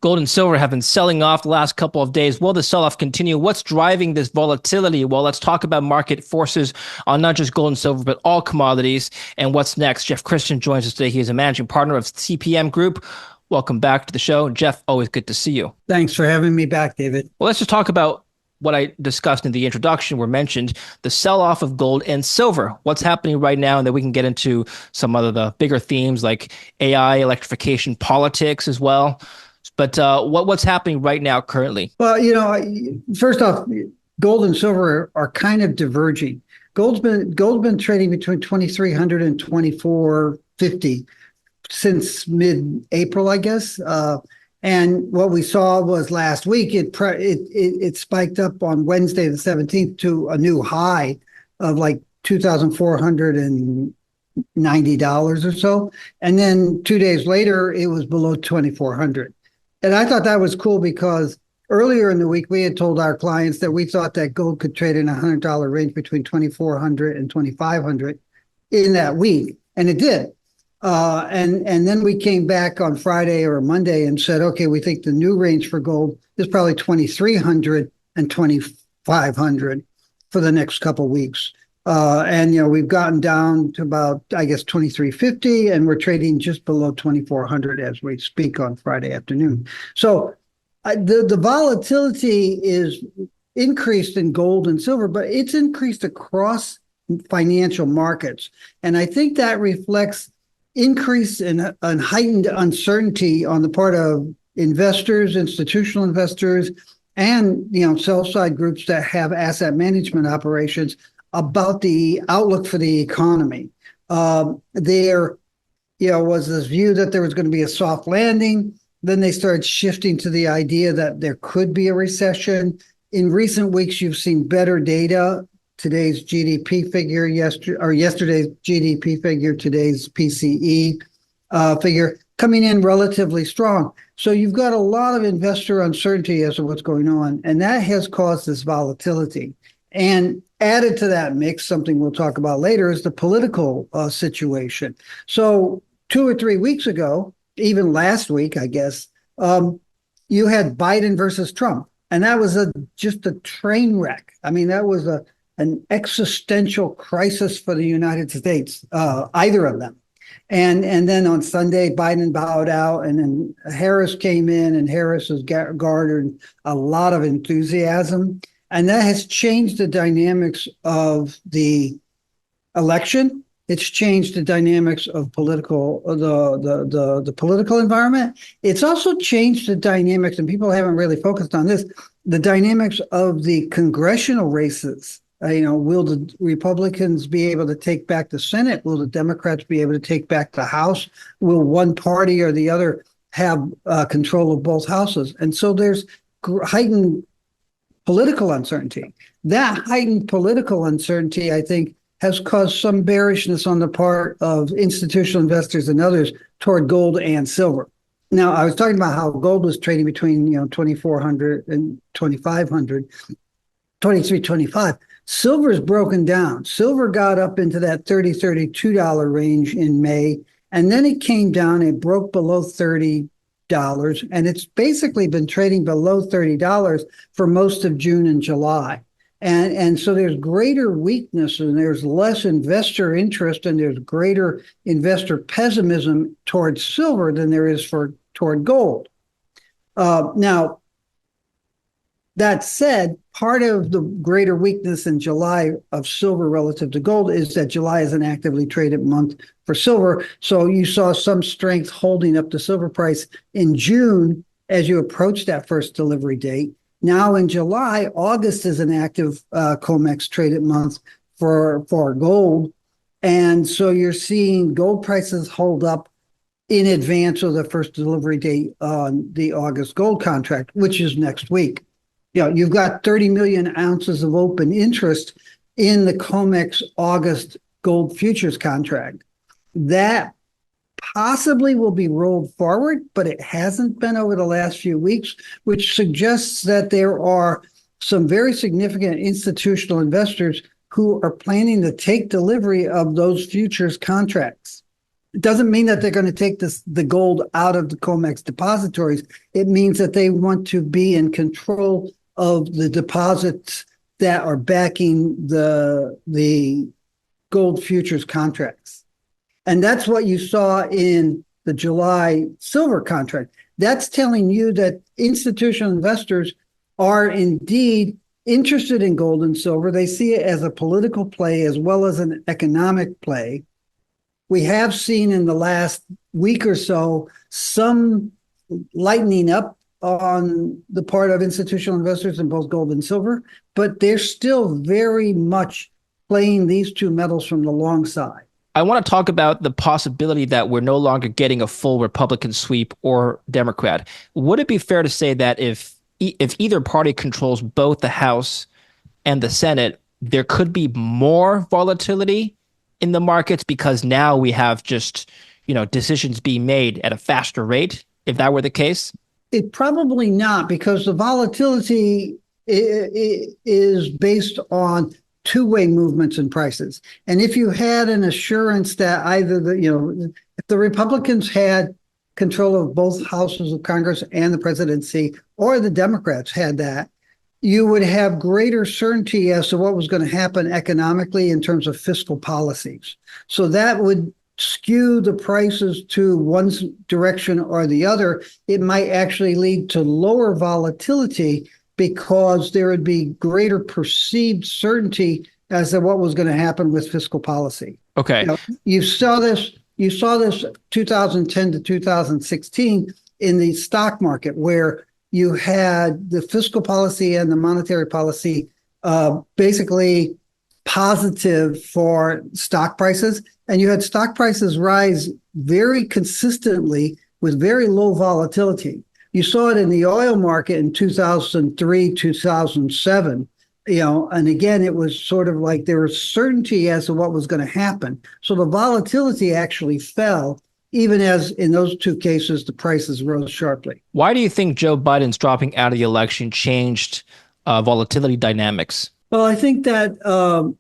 Gold and silver have been selling off the last couple of days. Will the sell-off continue? What's driving this volatility? Well, let's talk about market forces on not just gold and silver, but all commodities. And what's next? Jeff Christian joins us today. He is a managing partner of CPM Group. Welcome back to the show. Jeff, always good to see you. Thanks for having me back, David. Well, let's just talk about what I discussed in the introduction where mentioned the sell-off of gold and silver. What's happening right now, and then we can get into some of the bigger themes like AI, electrification, politics as well. But what's happening right now currently? Well, first off, gold and silver are kind of diverging. Gold's been trading between 2,300 and 2,450 since mid-April, I guess. And what we saw was last week, it spiked up on Wednesday the 17th to a new high of like $2,490 or so. And then 2 days later, it was below 2,400. And I thought that was cool because earlier in the week, we had told our clients that we thought that gold could trade in a $100 range between 2,400 and 2,500 in that week. And it did. And then we came back on Friday or Monday and said, okay, we think the new range for gold is probably 2,300 and 2,500 for the next couple of weeks. And we've gotten down to about, I guess, 2,350, and we're trading just below 2,400 as we speak on Friday afternoon. So the volatility is increased in gold and silver, but it's increased across financial markets. And I think that reflects increase in heightened uncertainty on the part of investors, institutional investors, and sell-side groups that have asset management operations about the outlook for the economy. There was this view that there was going to be a soft landing. Then they started shifting to the idea that there could be a recession. In recent weeks, you've seen better data. Today's GDP figure, yesterday's GDP figure, today's PCE figure coming in relatively strong. So you've got a lot of investor uncertainty as to what's going on, and that has caused this volatility. And added to that mix, something we'll talk about later, is the political situation. So 2 or 3 weeks ago, even last week, I guess, you had Biden versus Trump, and that was just a train wreck. I mean, that was an existential crisis for the United States, either of them. And then on Sunday, Biden bowed out, and then Harris came in, and Harris has garnered a lot of enthusiasm. And that has changed the dynamics of the election. It's changed the dynamics of the political environment. It's also changed the dynamics, and people haven't really focused on this, the dynamics of the congressional races. Will the Republicans be able to take back the Senate? Will the Democrats be able to take back the House? Will one party or the other have control of both houses? And so there's heightened political uncertainty. That heightened political uncertainty, I think, has caused some bearishness on the part of institutional investors and others toward gold and silver. Now, I was talking about how gold was trading between 2,400 and 2,500, 23.25. Silver's broken down. Silver got up into that $30, $32 range in May, and then it came down. It broke below $30, and it's basically been trading below $30 for most of June and July. And so there's greater weakness, and there's less investor interest, and there's greater investor pessimism towards silver than there is toward gold. Now, that said, part of the greater weakness in July of silver relative to gold is that July is an actively traded month for silver. So you saw some strength holding up the silver price in June as you approach that first delivery date. Now in July, August is an active COMEX traded month for gold. And so you're seeing gold prices hold up in advance of the first delivery date on the August gold contract, which is next week. You've got 30 million ounces of open interest in the COMEX August gold futures contract. That possibly will be rolled forward, but it hasn't been over the last few weeks, which suggests that there are some very significant institutional investors who are planning to take delivery of those futures contracts. It doesn't mean that they're going to take the gold out of the COMEX depositories. It means that they want to be in control of the deposits that are backing the gold futures contracts. And that's what you saw in the July silver contract. That's telling you that institutional investors are indeed interested in gold and silver. They see it as a political play as well as an economic play. We have seen in the last week or so some lightening up on the part of institutional investors in both gold and silver, but they're still very much playing these two metals from the long side. I want to talk about the possibility that we're no longer getting a full Republican sweep or Democrat. Would it be fair to say that if either party controls both the House and the Senate, there could be more volatility in the markets because now we have just, decisions being made at a faster rate, if that were the case? It probably not, because the volatility is based on two-way movements in prices. And if you had an assurance that either if the Republicans had control of both houses of Congress and the presidency, or the Democrats had that, you would have greater certainty as to what was going to happen economically in terms of fiscal policies. So that would skew the prices to one direction or the other. It might actually lead to lower volatility because there would be greater perceived certainty as to what was going to happen with fiscal policy. Okay. You saw this 2010 to 2016 in the stock market, where you had the fiscal policy and the monetary policy basically positive for stock prices. And you had stock prices rise very consistently with very low volatility. You saw it in the oil market in 2003, 2007, and again, it was sort of like there was certainty as to what was going to happen. So the volatility actually fell, even as in those two cases, the prices rose sharply. Why do you think Joe Biden's dropping out of the election changed volatility dynamics? Well, I think that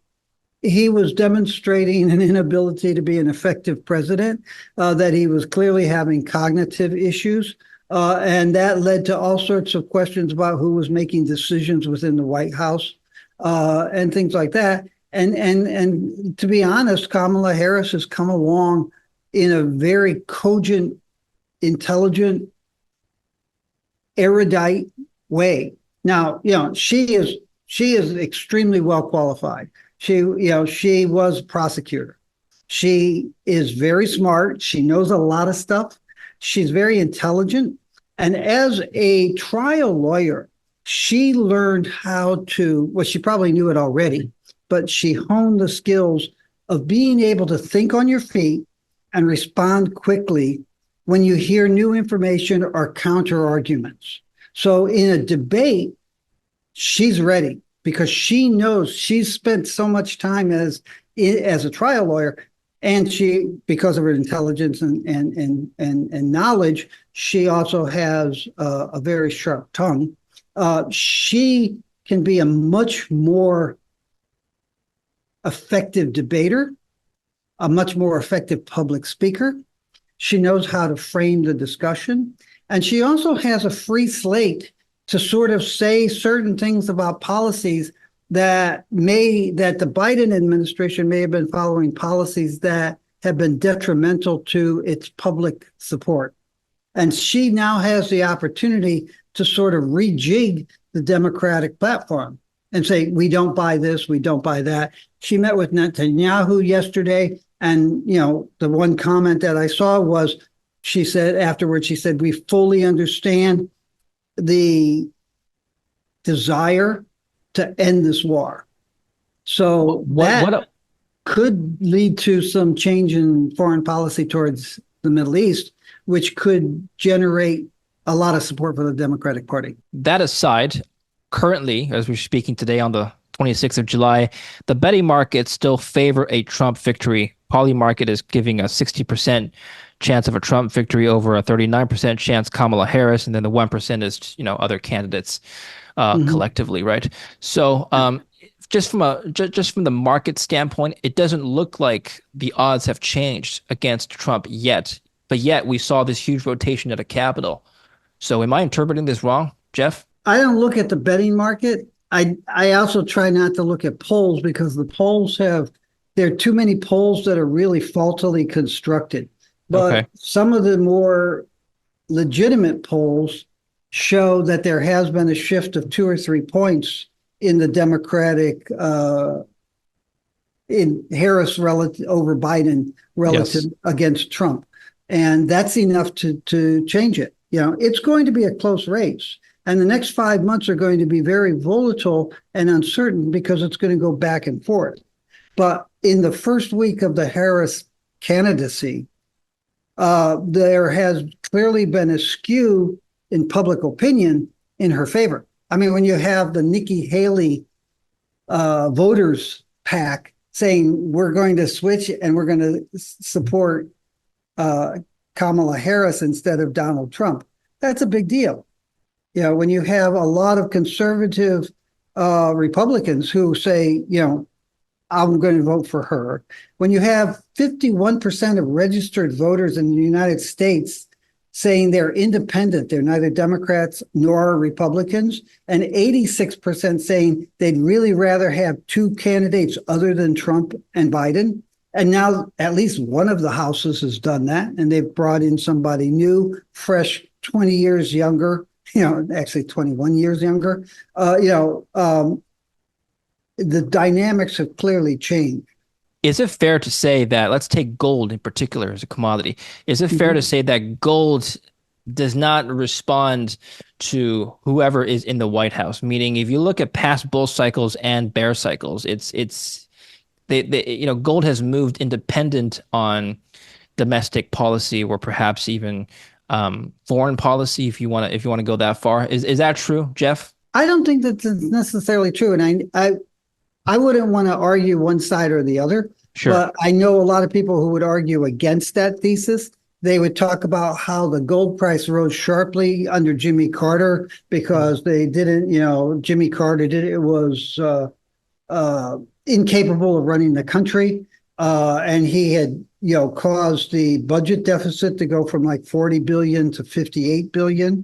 he was demonstrating an inability to be an effective president, that he was clearly having cognitive issues. And that led to all sorts of questions about who was making decisions within the White House and things like that. And to be honest, Kamala Harris has come along in a very cogent, intelligent, erudite way. Now, she is extremely well qualified. She was a prosecutor. She is very smart. She knows a lot of stuff. She's very intelligent. And as a trial lawyer, she learned how to, well, she probably knew it already, but she honed the skills of being able to think on your feet and respond quickly when you hear new information or counter arguments. So in a debate, she's ready because she knows she's spent so much time as a trial lawyer. And she, because of her intelligence and knowledge, she also has a very sharp tongue. She can be a much more effective debater, a much more effective public speaker. She knows how to frame the discussion. And she also has a free slate to sort of say certain things about policies that the Biden administration may have been following policies that have been detrimental to its public support. And she now has the opportunity to sort of rejig the Democratic platform and say, we don't buy this, we don't buy that. She met with Netanyahu yesterday. And, the one comment that I saw was, she said, we fully understand the desire to end this war. So that could lead to some change in foreign policy towards the Middle East, which could generate a lot of support for the Democratic Party. That aside, currently, as we're speaking today on the 26th of July, the betting markets still favor a Trump victory. Poly market is giving a 60% chance of a Trump victory over a 39% chance Kamala Harris, and then the 1% is, other candidates collectively, right? So just from the market standpoint, it doesn't look like the odds have changed against Trump yet. But yet we saw this huge rotation at the Capitol. So am I interpreting this wrong, Jeff? I don't look at the betting market. I also try not to look at polls because the polls have there are too many polls that are really faultily constructed. But Okay. some of the more legitimate polls show that there has been a shift of 2 or 3 points in the Democratic in Harris relative over Biden relative Yes. against Trump, and that's enough to change it. It's going to be a close race, and the next 5 months are going to be very volatile and uncertain because it's going to go back and forth. But in the first week of the Harris candidacy, there has clearly been a skew in public opinion in her favor. I mean, when you have the Nikki Haley voters pack saying we're going to switch and we're going to support Kamala Harris instead of Donald Trump, that's a big deal. When you have a lot of conservative Republicans who say, I'm going to vote for her. When you have 51% of registered voters in the United States saying they're independent, they're neither Democrats nor Republicans, and 86% saying they'd really rather have two candidates other than Trump and Biden. And now at least one of the houses has done that, and they've brought in somebody new, fresh, 20 years younger, actually 21 years younger. The dynamics have clearly changed. Is it fair to say that, let's take gold in particular as a commodity, is it fair to Mhm. say that gold does not respond to whoever is in the White House? Meaning, if you look at past bull cycles and bear cycles, gold has moved independent on domestic policy or perhaps even foreign policy, if you want to go that far. Is that true, Jeff? I don't think that's necessarily true, and I wouldn't want to argue one side or the other, Sure. but I know a lot of people who would argue against that thesis. They would talk about how the gold price rose sharply under Jimmy Carter because they didn't, Jimmy Carter did it was incapable of running the country, and he had, caused the budget deficit to go from like 40 billion to 58 billion.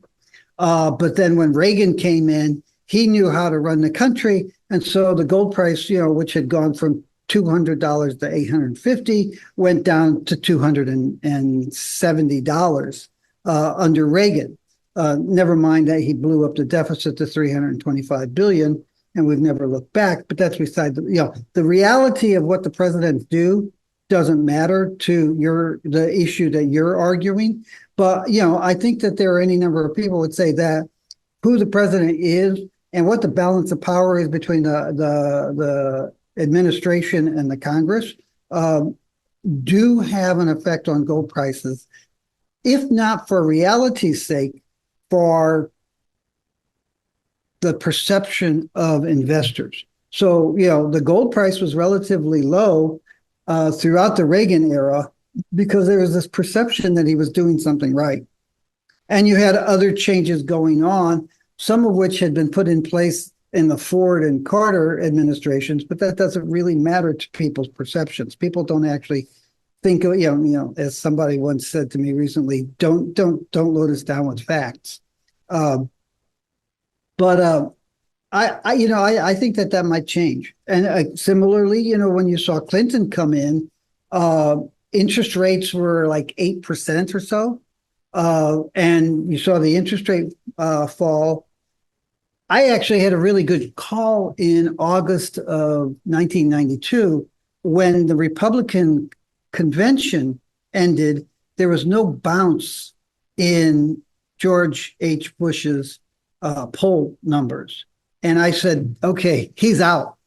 But then when Reagan came in, he knew how to run the country. And so the gold price, which had gone from $200 to 850, went down to $270 under Reagan. Never mind that he blew up the deficit to 325 billion, and we've never looked back. But that's beside the reality of what the presidents do doesn't matter to the issue that you're arguing. But I think that there are any number of people would say that who the president is and what the balance of power is between the administration and the Congress do have an effect on gold prices, if not for reality's sake, for the perception of investors. So, the gold price was relatively low throughout the Reagan era because there was this perception that he was doing something right. And you had other changes going on, some of which had been put in place in the Ford and Carter administrations, but that doesn't really matter to people's perceptions. People don't actually think of, as somebody once said to me recently, don't load us down with facts. But I think that might change. And similarly, when you saw Clinton come in, interest rates were like 8% or so. And you saw the interest rate fall. I actually had a really good call in August of 1992 when the Republican convention ended. There was no bounce in George H. Bush's poll numbers. And I said, okay, he's out.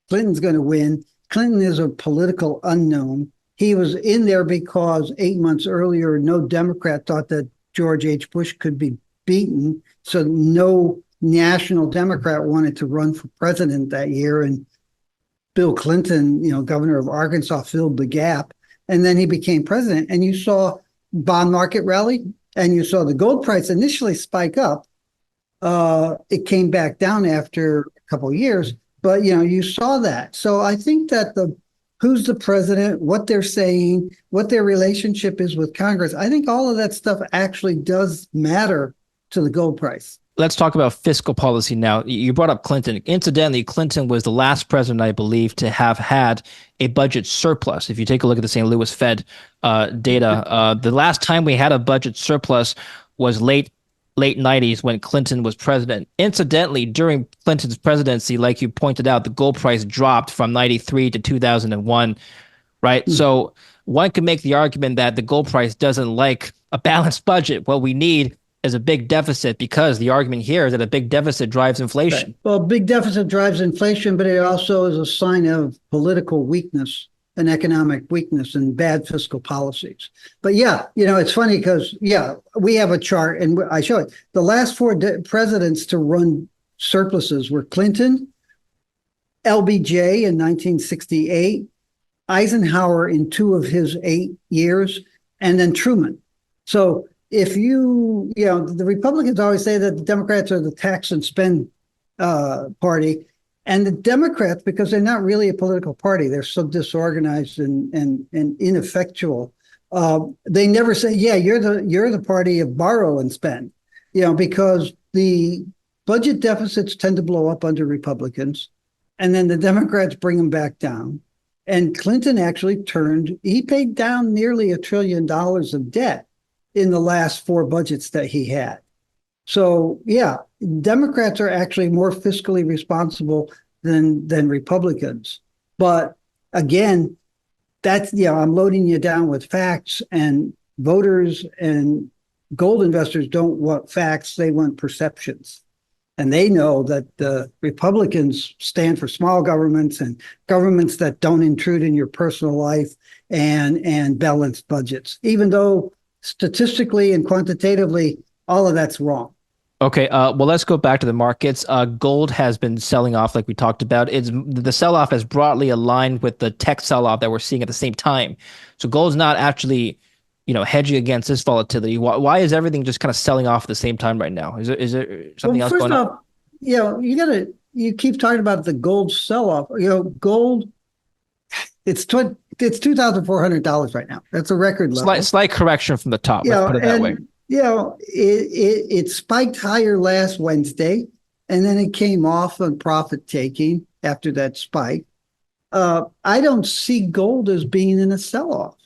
Clinton's going to win. Clinton is a political unknown. He was in there because 8 months earlier, no Democrat thought that George H. Bush could be beaten. So no national Democrat wanted to run for president that year. And Bill Clinton, governor of Arkansas, filled the gap. And then he became president. And you saw bond market rally, and you saw the gold price initially spike up. It came back down after a couple of years, But you saw that. So I think that the who's the president, what they're saying, what their relationship is with Congress, I think all of that stuff actually does matter to the gold price. Let's talk about fiscal policy now. You brought up Clinton. Incidentally, Clinton was the last president, I believe, to have had a budget surplus. If you take a look at the St. Louis Fed data, the last time we had a budget surplus was late 90s when Clinton was president. Incidentally, during Clinton's presidency, like you pointed out, the gold price dropped from 93 to 2001, right? Hmm. So one could make the argument that the gold price doesn't like a balanced budget. What we need is a big deficit because the argument here is that a big deficit drives Right. inflation. Well, big deficit drives inflation, but it also is a sign of political weakness and economic weakness and bad fiscal policies. But yeah, it's funny because, yeah, we have a chart and I show it. The last four presidents to run surpluses were Clinton, LBJ in 1968, Eisenhower in two of his 8 years, and then Truman. So if the Republicans always say that the Democrats are the tax and spend party, and the Democrats, because they're not really a political party, they're so disorganized and ineffectual. They never say, "Yeah, you're the party of borrow and spend," because the budget deficits tend to blow up under Republicans, and then the Democrats bring them back down. And Clinton actually he paid down nearly $1 trillion of debt in the last four budgets that he had. So yeah, Democrats are actually more fiscally responsible than Republicans. But again, I'm loading you down with facts, and voters and gold investors don't want facts, they want perceptions. And they know that the Republicans stand for small governments and governments that don't intrude in your personal life and balanced budgets, even though statistically and quantitatively, all of that's wrong. Okay, well, let's go back to the markets. Gold has been selling off, like we talked about. The sell-off is broadly aligned with the tech sell-off that we're seeing at the same time. So gold's not actually, hedging against this volatility. Why is everything just kind of selling off at the same time right now? Is there something else First going on? off, you keep talking about the gold sell-off. Gold, it's $2,400 right now. That's a record level. Slight correction from the top. Let's put it that way. And it spiked higher last Wednesday, and then it came off on profit taking after that spike. I don't see gold as being in a sell-off.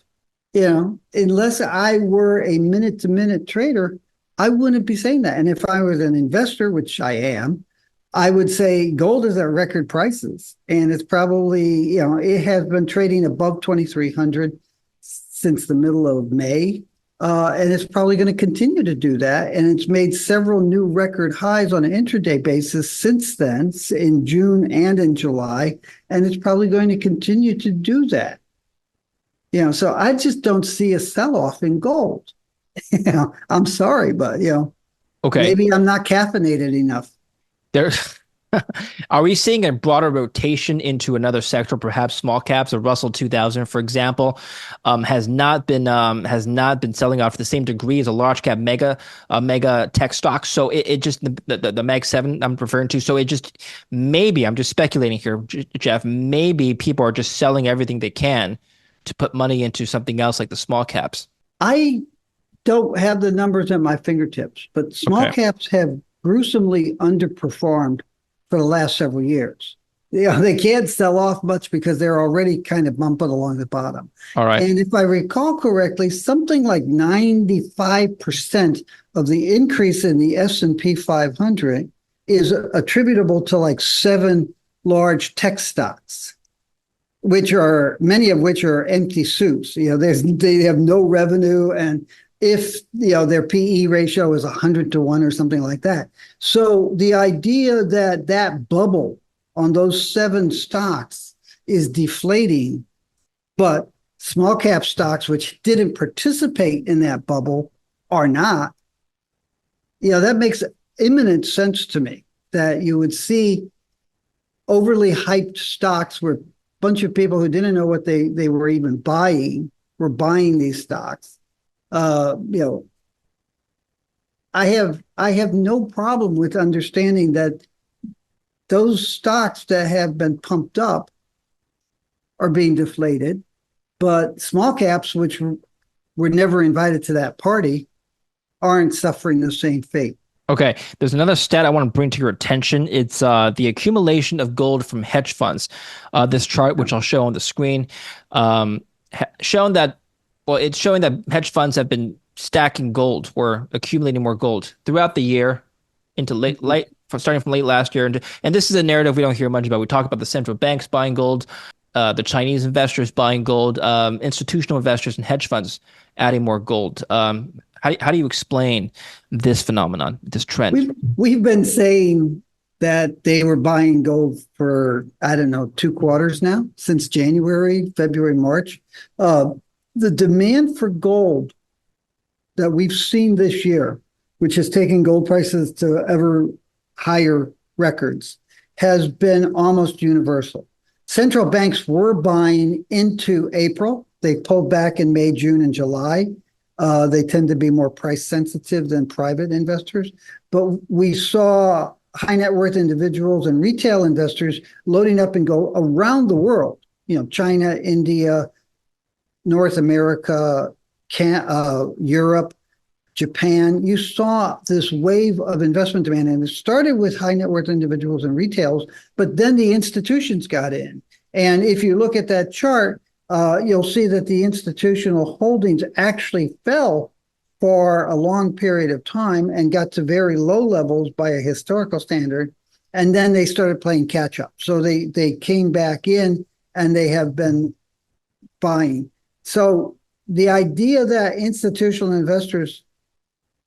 Unless I were a minute-to-minute trader, I wouldn't be saying that. And if I was an investor, which I am, I would say gold is at record prices, and it's probably, it has been trading above 2,300 since the middle of May. And it's probably going to continue to do that. And it's made several new record highs on an intraday basis since then, in June and in July. And it's probably going to continue to do that. So I just don't see a sell-off in gold. I'm sorry, but Okay. maybe I'm not caffeinated enough. There, are we seeing a broader rotation into another sector, perhaps small caps? Or Russell 2000, for example, has not been selling off to the same degree as a large cap mega tech stock. So it just the Mag 7 I'm referring to. So it just maybe I'm just speculating here, Jeff. Maybe people are just selling everything they can to put money into something else like the small caps. I don't have the numbers at my fingertips, but small caps have gruesomely underperformed for the last several years. They can't sell off much because they're already kind of bumping along the bottom. All right. And if I recall correctly, something like 95% of the increase in the S&P 500 is attributable to like 7 large tech stocks, many of which are empty suits. They have no revenue, and if their PE ratio is 100 to 1 or something like that. So the idea that bubble on those 7 stocks is deflating, but small cap stocks, which didn't participate in that bubble, are not. That makes imminent sense to me, that you would see overly hyped stocks where a bunch of people who didn't know what they were even buying were buying these stocks. I have no problem with understanding that those stocks that have been pumped up are being deflated, but small caps, which were never invited to that party, aren't suffering the same fate. Okay, there's another stat I want to bring to your attention. It's the accumulation of gold from hedge funds. This chart, which I'll show on the screen, shown that, well, it's showing that hedge funds have been stacking gold or accumulating more gold throughout the year into starting from late last year. And this is a narrative we don't hear much about. We talk about the central banks buying gold, the Chinese investors buying gold, institutional investors and hedge funds adding more gold. How do you explain this phenomenon, this trend? We've been saying that they were buying gold for, I don't know, 2 quarters now, since January, February, March. The demand for gold that we've seen this year, which has taken gold prices to ever higher records, has been almost universal. Central banks were buying into April. They pulled back in May, June, and July. They tend to be more price sensitive than private investors. But we saw high net worth individuals and retail investors loading up and go around the world, China, India, North America, Europe, Japan. You saw this wave of investment demand, and it started with high net worth individuals and retails, but then the institutions got in. And if you look at that chart, you'll see that the institutional holdings actually fell for a long period of time and got to very low levels by a historical standard. And then they started playing catch up. So they came back in and they have been buying. So the idea that institutional investors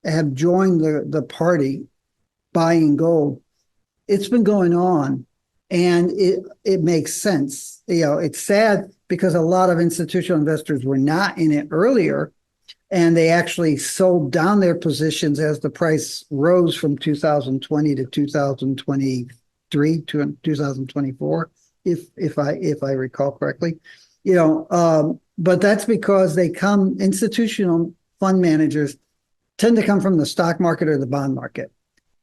have joined the party buying gold, it's been going on, and it makes sense. It's sad because a lot of institutional investors were not in it earlier, and they actually sold down their positions as the price rose from 2020 to 2023 to 2024, if I recall correctly. But that's because institutional fund managers tend to come from the stock market or the bond market.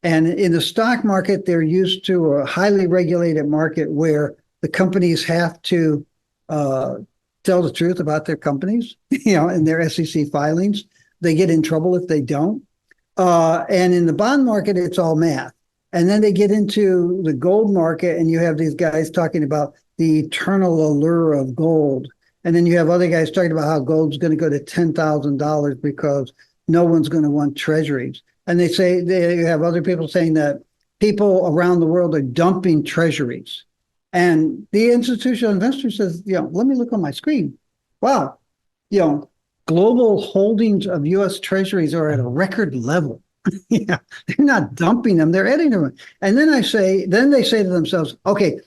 And in the stock market, they're used to a highly regulated market where the companies have to tell the truth about their companies, in their SEC filings. They get in trouble if they don't. And in the bond market, it's all math. And then they get into the gold market, and you have these guys talking about the eternal allure of gold. And then you have other guys talking about how gold's going to go to $10,000 because no one's going to want treasuries. And they have other people saying that people around the world are dumping treasuries. And the institutional investor says, let me look on my screen. Wow, global holdings of U.S. treasuries are at a record level. They're not dumping them, they're adding them. And then they say to themselves, okay,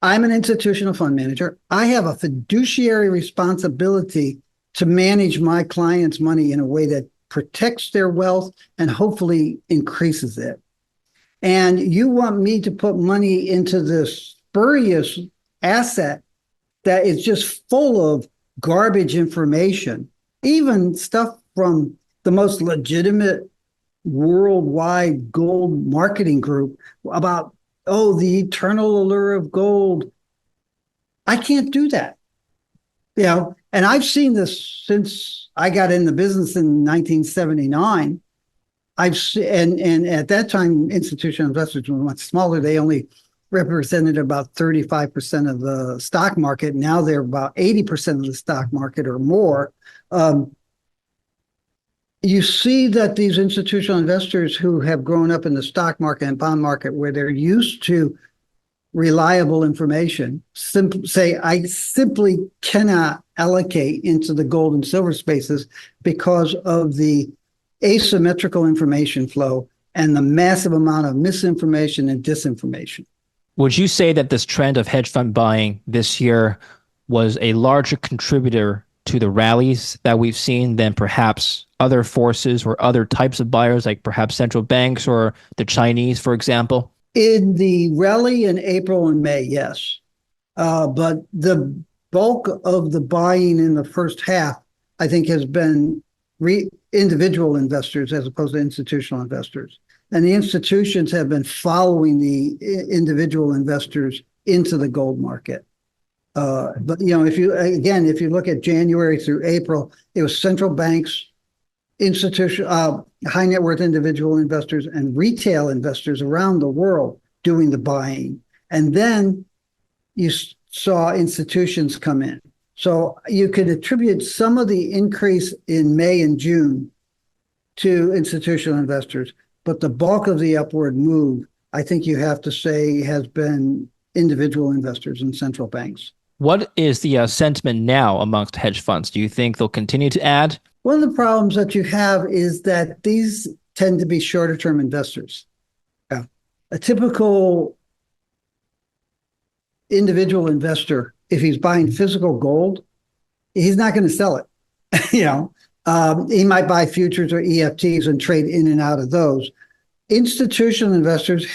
I'm an institutional fund manager. I have a fiduciary responsibility to manage my clients' money in a way that protects their wealth and hopefully increases it. And you want me to put money into this spurious asset that is just full of garbage information, even stuff from the most legitimate worldwide gold marketing group about, the eternal allure of gold. I can't do that. And I've seen this since I got in the business in 1979. And at that time, institutional investors were much smaller. They only represented about 35% of the stock market. Now they're about 80% of the stock market or more. You see that these institutional investors who have grown up in the stock market and bond market, where they're used to reliable information, say, I simply cannot allocate into the gold and silver spaces because of the asymmetrical information flow and the massive amount of misinformation and disinformation. Would you say that this trend of hedge fund buying this year was a larger contributor to the rallies that we've seen than perhaps other forces or other types of buyers, like perhaps central banks or the Chinese, for example? In the rally in April and May, yes. But the bulk of the buying in the first half, I think, has been individual investors as opposed to institutional investors. and the institutions have been following the individual investors into the gold market. But if you look at January through April, it was central banks, high net worth individual investors, and retail investors around the world doing the buying. And then you saw institutions come in. So you could attribute some of the increase in May and June to institutional investors, but the bulk of the upward move, I think you have to say, has been individual investors and central banks. What is the sentiment now amongst hedge funds? Do you think they'll continue to add? One of the problems that you have is that these tend to be shorter term investors. A typical individual investor, if he's buying physical gold, he's not going to sell it. He might buy futures or EFTs and trade in and out of those. Institutional investors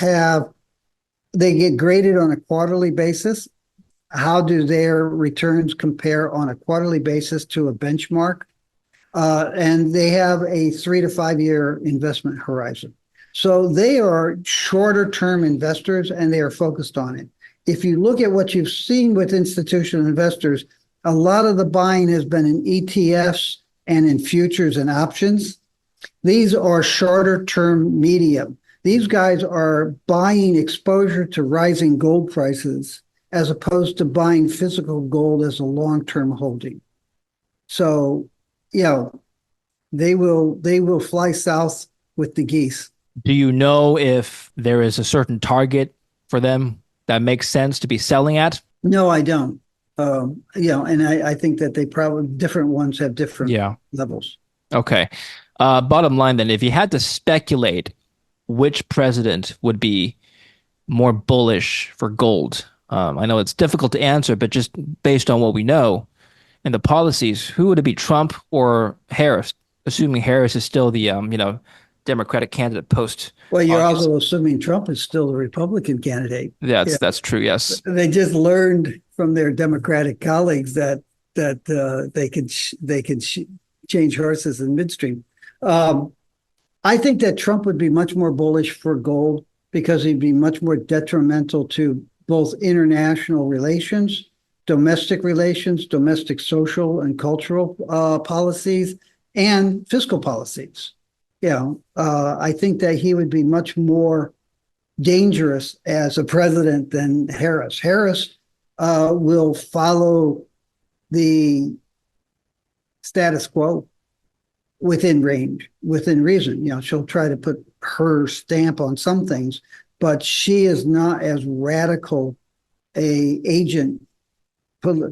they get graded on a quarterly basis. How do their returns compare on a quarterly basis to a benchmark? And they have a 3 to 5 year investment horizon. So they are shorter term investors and they are focused on it. If you look at what you've seen with institutional investors, a lot of the buying has been in ETFs and in futures and options. These are shorter term medium. These guys are buying exposure to rising gold prices as opposed to buying physical gold as a long-term holding. So, they will fly south with the geese. Do you know if there is a certain target for them that makes sense to be selling at? No, I don't. And I think that different ones have different levels. Okay. Bottom line then, if you had to speculate which president would be more bullish for gold, I know it's difficult to answer, but just based on what we know and the policies, who would it be, Trump or Harris? Assuming Harris is still the Democratic candidate post. Well, you're also assuming Trump is still the Republican candidate. That's true. Yes, they just learned from their Democratic colleagues that they could change horses in midstream. I think that Trump would be much more bullish for gold because he'd be much more detrimental to both international relations, domestic social and cultural policies, and fiscal policies. I think that he would be much more dangerous as a president than Harris. Harris will follow the status quo within range, within reason. She'll try to put her stamp on some things, but she is not as radical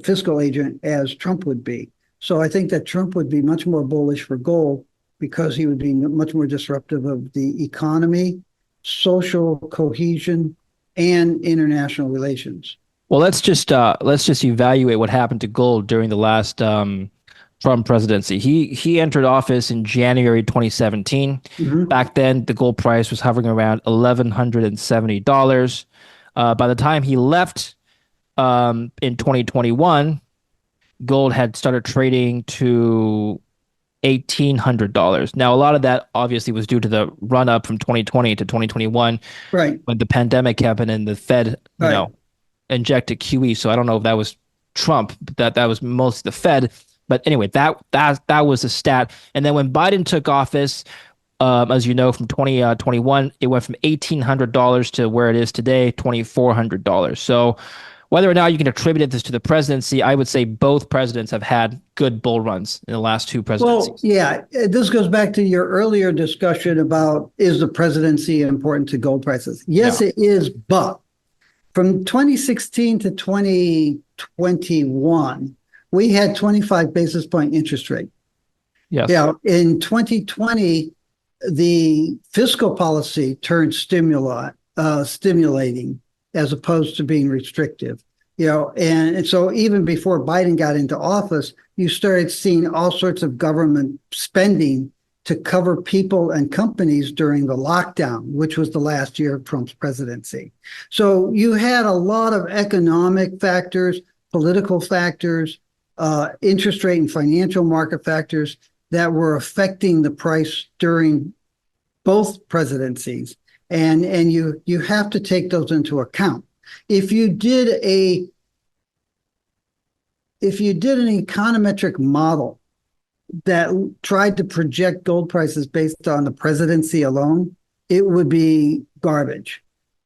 fiscal agent as Trump would be. So I think that Trump would be much more bullish for gold because he would be much more disruptive of the economy, social cohesion, and international relations. Well, let's just evaluate what happened to gold during the last Trump presidency. He entered office in January 2017. Mm-hmm. Back then, the gold price was hovering around $1,170. By the time he left in 2021, gold had started trading to $1,800. Now, a lot of that obviously was due to the run up from 2020 to 2021, right, when the pandemic happened and the Fed, injected QE. So I don't know if that was Trump, but that was mostly the Fed. But anyway, that was a stat. And then when Biden took office, as you know, from 2021, it went from $1,800 to where it is today, $2,400. So whether or not you can attribute this to the presidency, I would say both presidents have had good bull runs in the last two presidencies. Well, yeah, this goes back to your earlier discussion about, is the presidency important to gold prices? Yes, it is. But from 2016 to 2021, we had 25 basis point interest rate. Yes. In 2020, the fiscal policy turned stimulating as opposed to being restrictive. And so even before Biden got into office, you started seeing all sorts of government spending to cover people and companies during the lockdown, which was the last year of Trump's presidency. So you had a lot of economic factors, political factors, interest rate and financial market factors that were affecting the price during both presidencies, and you have to take those into account. If you did a if you did an econometric model that tried to project gold prices based on the presidency alone, it would be garbage.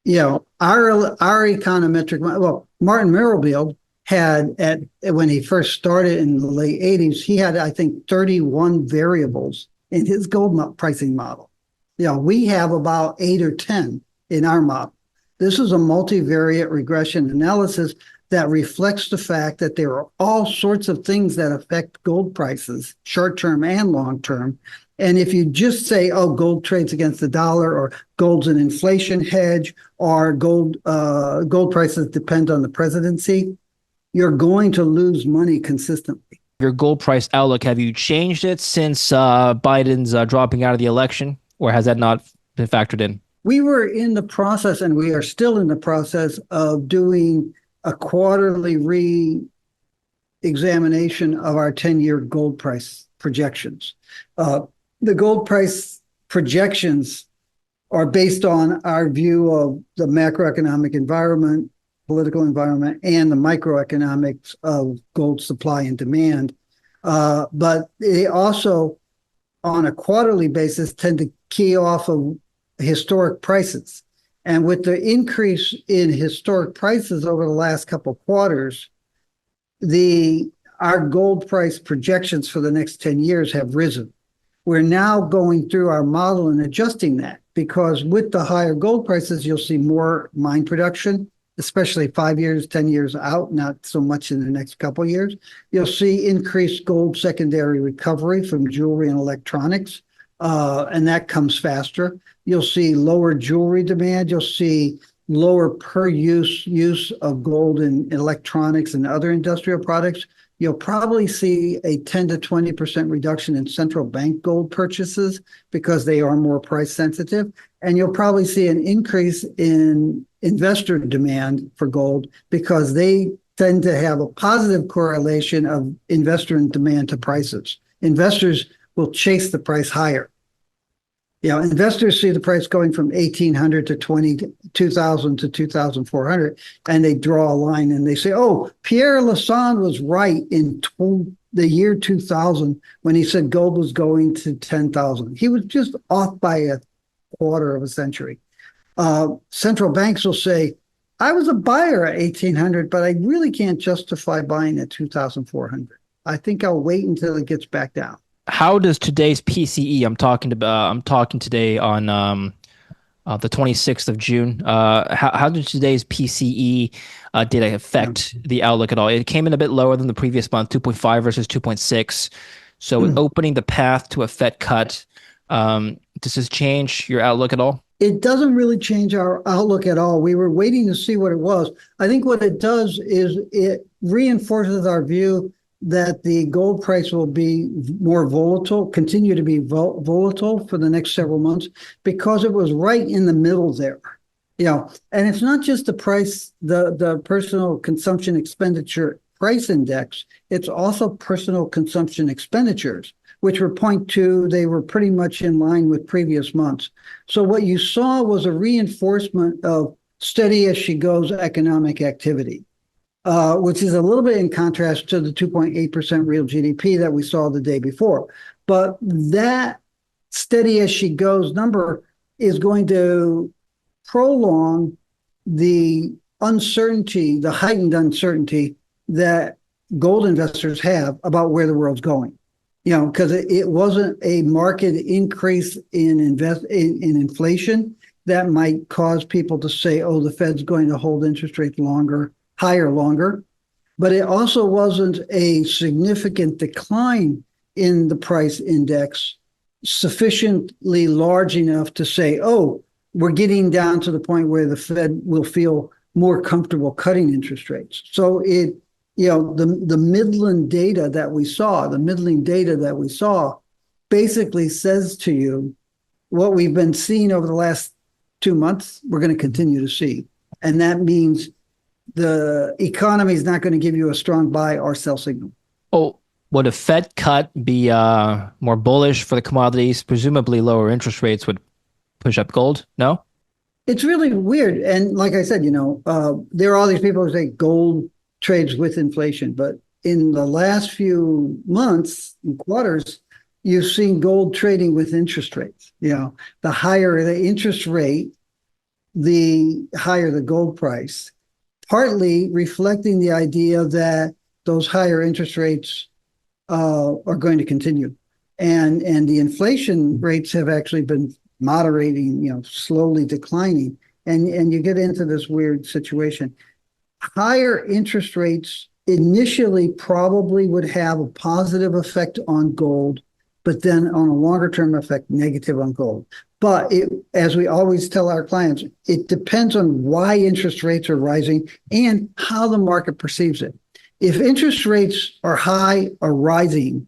Our econometric, well, Martin Mirabile had when he first started in the late 80s, he had, I think, 31 variables in his gold pricing model. We have about 8 or 10 in our model. This is a multivariate regression analysis that reflects the fact that there are all sorts of things that affect gold prices, short-term and long-term. And if you just say, oh, gold trades against the dollar, or gold's an inflation hedge, or gold prices depend on the presidency, you're going to lose money consistently. Your gold price outlook, have you changed it since Biden's dropping out of the election, or has that not been factored in? We were in the process, and we are still in the process of doing a quarterly re-examination of our 10-year gold price projections. The gold price projections are based on our view of the macroeconomic environment, political environment, and the microeconomics of gold supply and demand. But they also, on a quarterly basis, tend to key off of historic prices. And with the increase in historic prices over the last couple of quarters, our gold price projections for the next 10 years have risen. We're now going through our model and adjusting that, because with the higher gold prices, you'll see more mine production, especially 5 years, 10 years out, not so much in the next couple of years. You'll see increased gold secondary recovery from jewelry and electronics, and that comes faster. You'll see lower jewelry demand. You'll see lower per use of gold in electronics and other industrial products. You'll probably see a 10 to 20% reduction in central bank gold purchases because they are more price sensitive. And you'll probably see an increase in investor demand for gold because they tend to have a positive correlation of investor demand to prices. Investors will chase the price higher. Investors see the price going from 1,800 to 22,000 to 2,400, and they draw a line and they say, oh, Pierre Lassonde was right in the year 2000 when he said gold was going to 10,000. He was just off by a quarter of a century. Central banks will say, I was a buyer at 1,800, but I really can't justify buying at 2,400. I think I'll wait until it gets back down. How does today's PCE, I'm talking today on the 26th of June. How did today's PCE data affect the outlook at all? It came in a bit lower than the previous month, 2.5 versus 2.6. So opening the path to a Fed cut, does this change your outlook at all? It doesn't really change our outlook at all. We were waiting to see what it was. I think what it does is it reinforces our view that the gold price will be more volatile, continue to be volatile for the next several months, because it was right in the middle there. And it's not just the price, the personal consumption expenditure price index, it's also personal consumption expenditures, which were 0.2. They were pretty much in line with previous months. So what you saw was a reinforcement of steady as she goes economic activity. Which is a little bit in contrast to the 2.8% real GDP that we saw the day before. But that steady as she goes number is going to prolong the uncertainty, the heightened uncertainty that gold investors have about where the world's going. Because it wasn't a market increase in inflation that might cause people to say, oh, the Fed's going to hold interest rates higher longer, but it also wasn't a significant decline in the price index sufficiently large enough to say, oh, we're getting down to the point where the Fed will feel more comfortable cutting interest rates. So the Midland data that we saw, basically says to you what we've been seeing over the last 2 months, we're going to continue to see. And that means the economy is not going to give you a strong buy or sell signal. Oh, would a Fed cut be more bullish for the commodities? Presumably lower interest rates would push up gold? No? It's really weird. And like I said, there are all these people who say gold trades with inflation, but in the last few months and quarters, you've seen gold trading with interest rates. The higher the interest rate, the higher the gold price, partly reflecting the idea that those higher interest rates are going to continue. And the inflation rates have actually been moderating, slowly declining. And you get into this weird situation. Higher interest rates initially probably would have a positive effect on gold, but then on a longer term effect, negative on gold. But as we always tell our clients, it depends on why interest rates are rising and how the market perceives it. If interest rates are high or rising,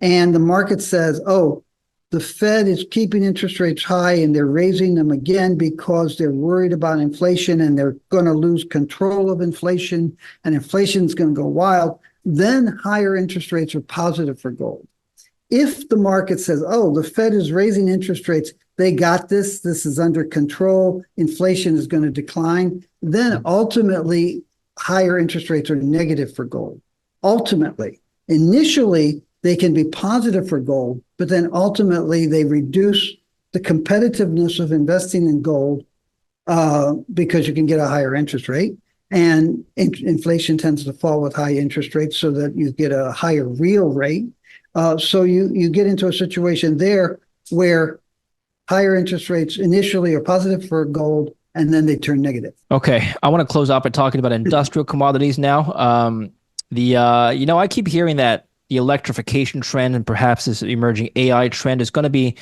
and the market says, oh, the Fed is keeping interest rates high and they're raising them again because they're worried about inflation and they're going to lose control of inflation and inflation is going to go wild, then higher interest rates are positive for gold. If the market says, oh, the Fed is raising interest rates, they got this is under control, inflation is going to decline, then ultimately higher interest rates are negative for gold. Ultimately, initially, they can be positive for gold, but then ultimately they reduce the competitiveness of investing in gold because you can get a higher interest rate. And inflation tends to fall with high interest rates so that you get a higher real rate. So you get into a situation there where higher interest rates initially are positive for gold, and then they turn negative. Okay, I want to close out by talking about industrial commodities now. I keep hearing that the electrification trend and perhaps this emerging AI trend is going to be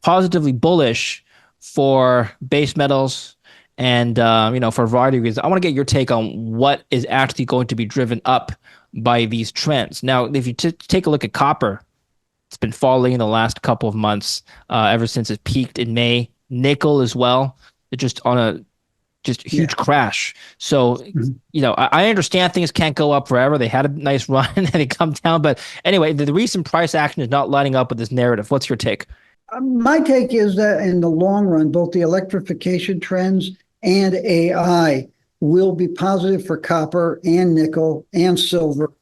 positively bullish for base metals and for a variety of reasons. I want to get your take on what is actually going to be driven up by these trends. Now, if you take a look at copper, it's been falling in the last couple of months, ever since it peaked in May. Nickel as well. It's just on a huge crash. So, I understand things can't go up forever. They had a nice run and then they come down. But anyway, the recent price action is not lining up with this narrative. What's your take? My take is that in the long run, both the electrification trends and AI will be positive for copper and nickel and silver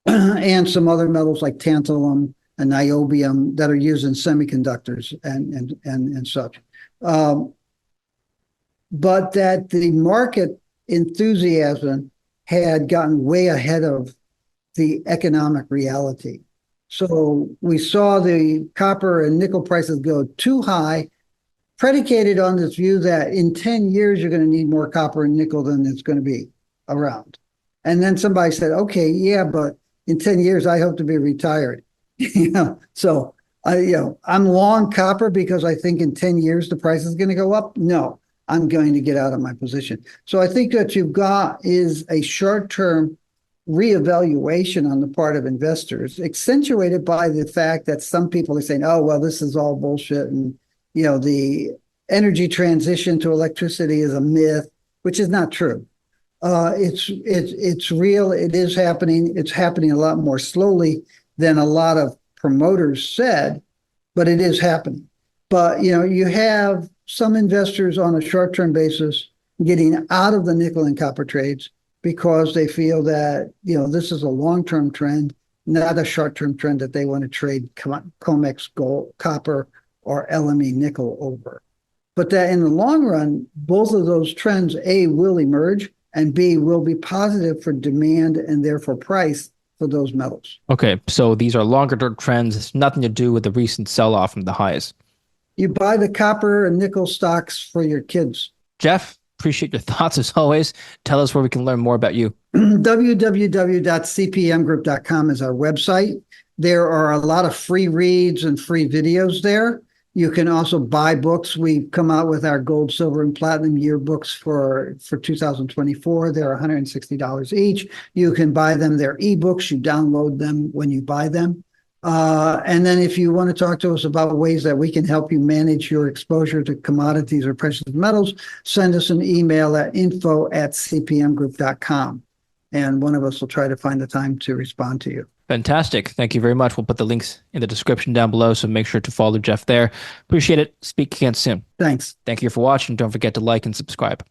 and some other metals like tantalum and niobium that are used in semiconductors and such. But that the market enthusiasm had gotten way ahead of the economic reality. So we saw the copper and nickel prices go too high, predicated on this view that in 10 years, you're going to need more copper and nickel than it's going to be around. And then somebody said, okay, yeah, but in 10 years, I hope to be retired. So I'm long copper because I think in 10 years, the price is going to go up. No, I'm going to get out of my position. So I think what you've got is a short-term reevaluation on the part of investors, accentuated by the fact that some people are saying, oh, well, this is all bullshit. And, the energy transition to electricity is a myth, which is not true. It's real. It is happening. It's happening a lot more slowly than a lot of promoters said, but it is happening. But, you have some investors on a short-term basis getting out of the nickel and copper trades because they feel that, this is a long-term trend, not a short-term trend that they want to trade COMEX gold, copper, or LME nickel over. But that in the long run, both of those trends, A, will emerge, and B, will be positive for demand and therefore price for those metals. Okay, so these are longer-term trends. It's nothing to do with the recent sell-off from the highs. You buy the copper and nickel stocks for your kids. Jeff, appreciate your thoughts as always. Tell us where we can learn more about you. www.cpmgroup.com is our website. There are a lot of free reads and free videos there. You can also buy books. We've come out with our gold, silver, and platinum yearbooks for 2024. They're $160 each. You can buy them. They're ebooks. You download them when you buy them. And then if you want to talk to us about ways that we can help you manage your exposure to commodities or precious metals, send us an email at info@cpmgroup.com. And one of us will try to find the time to respond to you. Fantastic. Thank you very much. We'll put the links in the description down below, so make sure to follow Jeff there. Appreciate it. Speak again soon. Thanks. Thank you for watching. Don't forget to like and subscribe.